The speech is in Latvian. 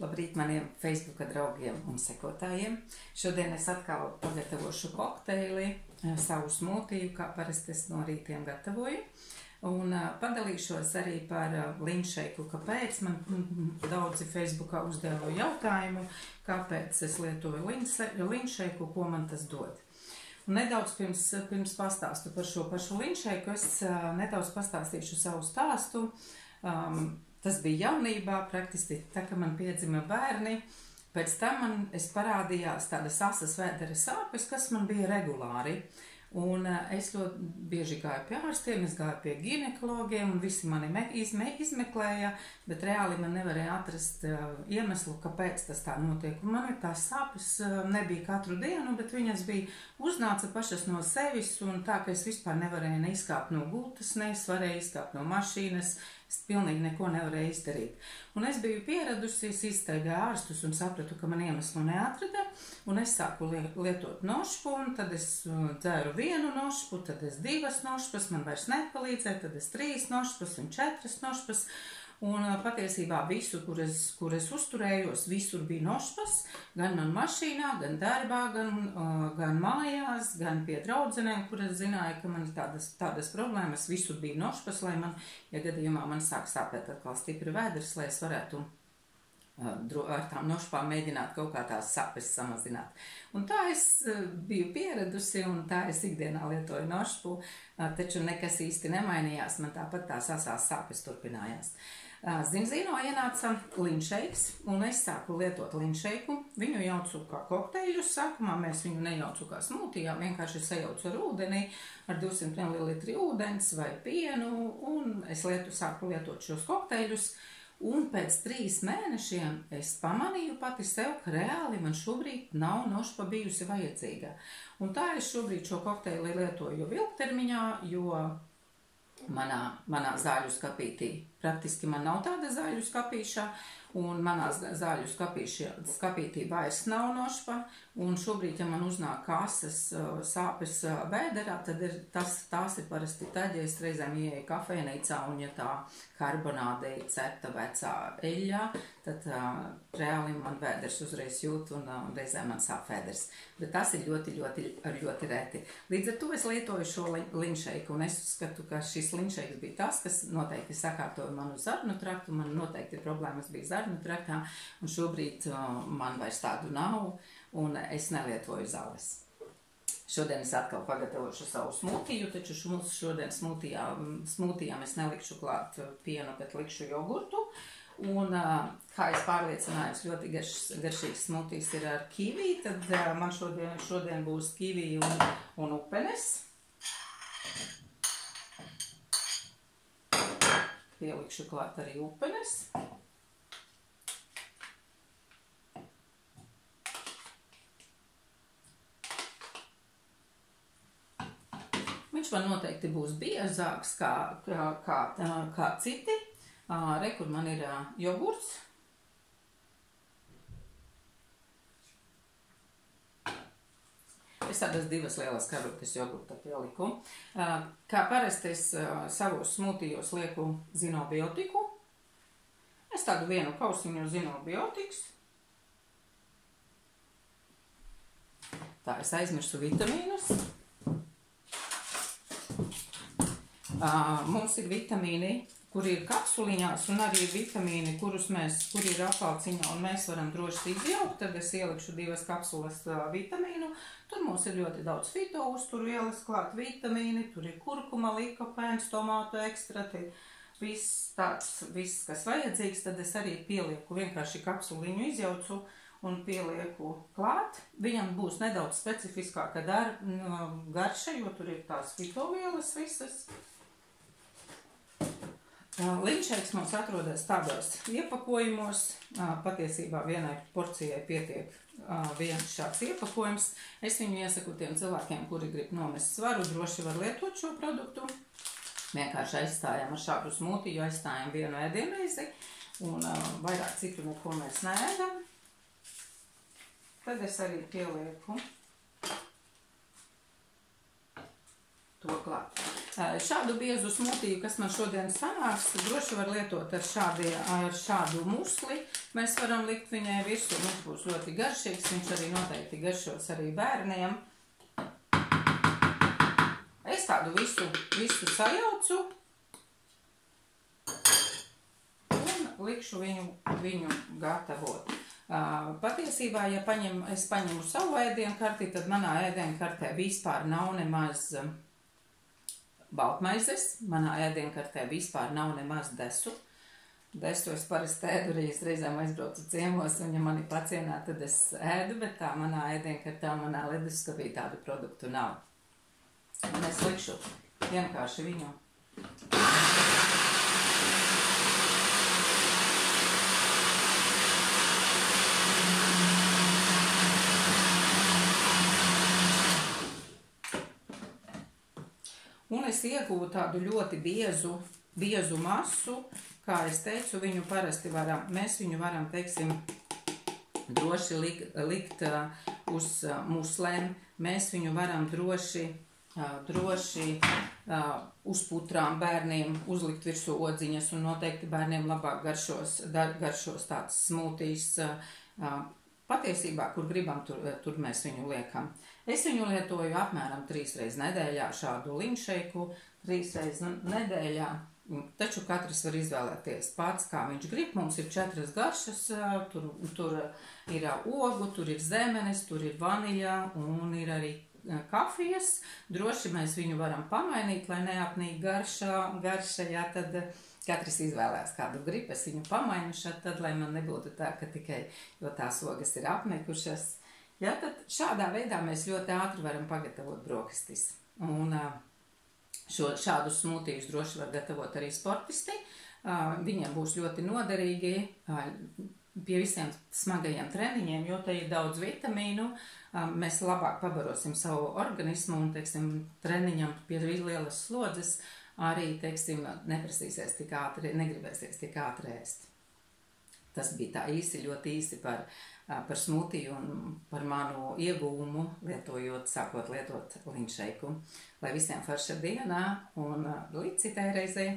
Labrīt maniem Facebooka draugiem un sekotājiem. Šodien es atkal pagatavošu kokteili, savu smūtiju, kā parasti es no rītiem gatavoju. Un padalīšos arī par linšeiku, kāpēc man daudzi Facebookā uzdeva jautājumu, kāpēc es lietoju linšeiku, ko man tas dod. Un nedaudz pirms pastāstu par šo pašu linšeiku, es nedaudz pastāstīšu savu stāstu. Tas bija jaunībā, praktiski tā, ka man piedzima bērni. Pēc tam es parādījās tādas asas vēdera sāpes, kas man bija regulāri. Un es ļoti bieži gāju pie ārstiem, es gāju pie ginekologiem, un visi mani izmeklēja, bet reāli man nevarēja atrast iemeslu, kāpēc tas tā notiek. Un man tās sāpes nebija katru dienu, bet viņas bija uznāca pašas no sevis, un tā, ka es vispār nevarēju neizkāpt no gultas, es varēju izkāpt no mašīnas, es pilnīgi neko nevarēju izdarīt. Un es biju pieradusi, es iztaigāju ārstus un sapratu, ka man iemeslu neatrada, un es sāku lietot nošpu, un tad es dzēru vienu nošpu, tad es 2 nošpas, man vairs nepalīdzēja, tad es 3 nošpas un 4 nošpas. Un patiesībā visu, kur es uzturējos, visur bija nošpas, gan man mašīnā, gan darbā, gan mājās, gan pie draudzenēm, kur es zināju, ka man ir tādas problēmas, visur bija nošpas, lai man, ja gadījumā man sāk sāpēt atkal stipri vēders, lai es varētu ar tām nošpām mēģināt kaut kā tās sāpes samazināt. Un tā es biju pieradusi, un tā es ikdienā lietoju nošpu, taču nekas īsti nemainījās, man tāpat tās asās sāpes turpinājās. Zimzīno ienāca linšeiks, un es sāku lietot linšeiku. Viņu jaucu kā kokteļus. Sākumā mēs viņu nejaucu kā smūtijā, vienkārši sajaucu ar ūdeni, ar 200 ml ūdens vai pienu, un es sāku lietot šos kokteļus. Un pēc 3 mēnešiem es pamanīju pati sev, ka reāli man šobrīd nav nošpa bijusi vajadzīga. Un tā es šobrīd šo kokteili lietoju ilgtermiņā, jo manā zāļu skapītī praktiski man nav tāda zāļu skapīšā, un manā zāļu skapītī vairs nav nošpa, un šobrīd, ja man uznāk asas sāpes vēderā, tad tās ir parasti tad, ja es reizēm ieeju kafejnīcā, un ja tā karbonāde ir cepta vecā eļļā, tad reāli man vēders uzreiz jūt, un reizēm man sāp vēders. Bet tas ir ļoti reti. Līdz ar to es lietoju šo linšeiku, un es uzskatu, ka šis linšeiks bija tas, kas noteikti sakārtoja manu zarnu traktu, man noteikti problēmas bija zarnu traktā, un šobrīd man vairs tādu nav, un es nelietoju zāles. Šodien es atkal pagatavošu savu smūtiju, taču šodien smūtijām es nelikšu klāt pienu, bet likšu jogurtu. Un, kā es pārliecinājos, ļoti garšīgs smūtijs ir ar kivī, tad man šodien būs kivī un upenes. Pielikšu klāt arī upenes. Viņš man noteikti būs biezāks kā citi. Re, kur man ir jogurts. Es tādas 2 lielas karotes jogurta pieliku. Kā parasti es savos smūtijos lieku zinobiotiku. Es tādu vienu kausiņu zinobiotiks. Tā es aizmirsu vitamīnus. Mums ir vitamīni, kuri ir kapsuliņās, un arī vitamīni, kuri ir apvalciņā, un mēs varam droši izjaukt. Tad es ielikšu 2 kapsulas vitamīnu. Tur mums ir ļoti daudz fito uzturvielas klāt vitamīni, tur ir kurkuma, likopēns, tomātu ekstrati, viss, kas vajadzīgs. Tad es arī pielieku vienkārši kapsuliņu izjaucu un pielieku klāt. Viņam būs nedaudz specifiskāka garša, jo tur ir tās fitovielas visas. Linšeiks mums atrodas tādos iepakojumos. Patiesībā vienai porcijai pietiek viens šāds iepakojums. Es viņu iesaku tiem cilvēkiem, kuri grib nomest svaru, droši var lietot šo produktu. Vienkārši aizstājam ar šādu smūtiju, aizstājam vienu ēdienreizi, un vairāk citu neko mēs neēdam. Tad es arī pielieku to klāt. Šādu biezu smūtiju, kas man šodien sanāks, droši var lietot ar šādu musli. Mēs varam likt viņai virsū, mums būs ļoti garšīgs, viņš arī noteikti garšos arī bērniem. Es tādu visu sajaucu un likšu viņu gatavot. Patiesībā, ja es paņemu savu ēdienkarti, tad manā ēdienkartē vispār nav nemaz baltmaizes, manā ēdienkartē vispār nav nemaz desu. Desu es parasti ēdu, arī es reizēm aizbraucu ciemos, un ja mani pacienā, tad es ēdu, bet tā manā ēdienkartā, manā leduskapī tādu produktu nav. Un es likšu vienkārši viņu. Un es iegūtu tādu ļoti biezu masu, kā es teicu, mēs viņu varam, teiksim, droši likt uz muslēm, mēs viņu varam droši uz putrām bērniem uzlikt virsū odziņas, un noteikti bērniem labāk garšos tāds smūtijs. Patiesībā, kur gribam, tur mēs viņu liekam. Es viņu lietoju apmēram 3 reizes nedēļā šādu linšeiku, 3 reizes nedēļā, taču katrs var izvēlēties pats, kā viņš grib. Mums ir 4 garšas, tur ir ogu, tur ir zemenes, tur ir vaniļa un ir arī kafijas. Droši mēs viņu varam pamainīt, lai neapnīk garša, jā, tad katrs izvēlēs kādu grib, es viņu pamainu tad, lai man nebūtu tā, ka tikai, jo tās ogas ir apnikušas. Ja, tad šādā veidā mēs ļoti ātri varam pagatavot brokastis. Un šādus smūtijus droši var gatavot arī sportisti. Viņiem būs ļoti noderīgi pie visiem smagajiem treniņiem, jo te ir daudz vitamīnu. Mēs labāk pabarosim savu organismu un, teiksim, treniņam pie lielas slodzes arī, teiksim, neprasīsies tik ātri, negribēsies tik ātri ēst. Tas bija tā ļoti īsi par smūtiju un par manu iegūmu, sākot lietot linšeiku. Lai visiem forša dienā un līdz citai reizei!